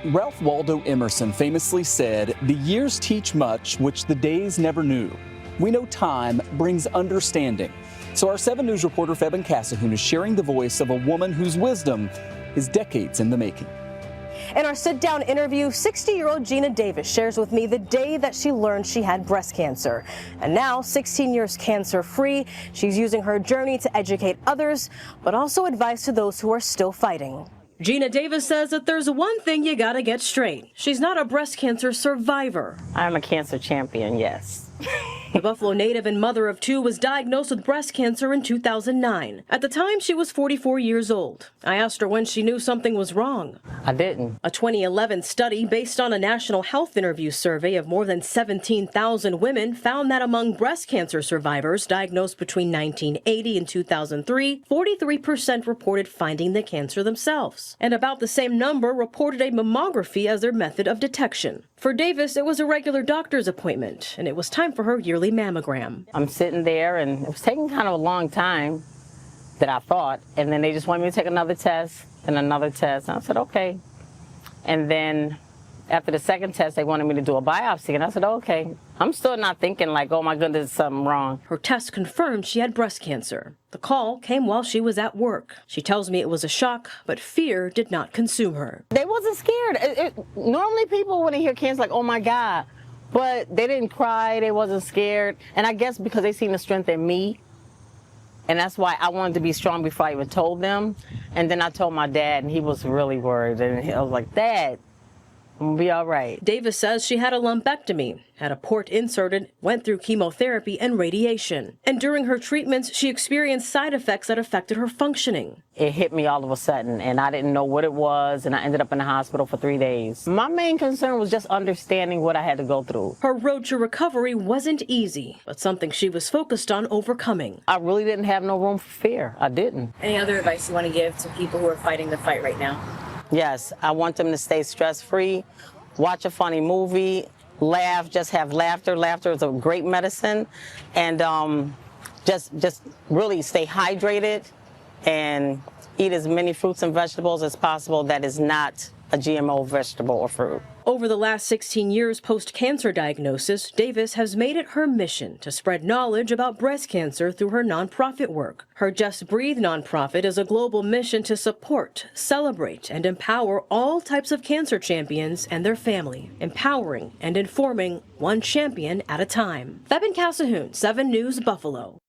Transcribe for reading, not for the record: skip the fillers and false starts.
Ralph Waldo Emerson famously said, "The years teach much which the days never knew." We know time brings understanding. So our 7 News reporter Febin Cassahoon is sharing the voice of a woman whose wisdom is decades in the making. In our sit-down interview, 60-year-old Gina Davis shares with me the day that she learned she had breast cancer. And now, 16 years cancer-free, she's using her journey to educate others, but also advice to those who are still fighting. Gina Davis says that there's one thing you gotta get straight. She's not a breast cancer survivor. I'm a cancer champion, yes. The Buffalo native and mother of 2 was diagnosed with breast cancer in 2009. At the time, she was 44 years old. I asked her when she knew something was wrong. I didn't. A 2011 study based on a national health interview survey of more than 17,000 women found that among breast cancer survivors diagnosed between 1980 and 2003, 43% reported finding the cancer themselves. And about the same number reported a mammography as their method of detection. For Davis, it was a regular doctor's appointment, and it was time for her yearly mammogram. I'm sitting there, and it was taking kind of a long time that I thought, and then they just wanted me to take another test and another test, and I said, okay. And then after the second test, they wanted me to do a biopsy, and I said, okay. I'm still not thinking like, oh my goodness, something wrong. Her test confirmed she had breast cancer. The call came while she was at work. She tells me it was a shock, but fear did not consume her. They wasn't scared. Normally people, when they hear cancer, like, oh my God, but they didn't cry, they wasn't scared. And I guess because they seen the strength in me, and that's why I wanted to be strong before I even told them. And then I told my dad, and he was really worried, and I was like, Dad, I'm gonna be all right. Davis says she had a lumpectomy, had a port inserted, went through chemotherapy and radiation. And during her treatments, she experienced side effects that affected her functioning. It hit me all of a sudden, and I didn't know what it was, and I ended up in the hospital for 3 days. My main concern was just understanding what I had to go through. Her road to recovery wasn't easy, but something she was focused on overcoming. I really didn't have no room for fear. I didn't. Any other advice you want to give to people who are fighting the fight right now? Yes, I want them to stay stress-free, watch a funny movie, laugh, just have laughter. Laughter is a great medicine. And just really stay hydrated and eat as many fruits and vegetables as possible that is not a GMO vegetable or fruit. Over the last 16 years post-cancer diagnosis, Davis has made it her mission to spread knowledge about breast cancer through her nonprofit work. Her Just Breathe nonprofit is a global mission to support, celebrate, and empower all types of cancer champions and their family, empowering and informing one champion at a time. Febin Cassahoon, 7 News, Buffalo.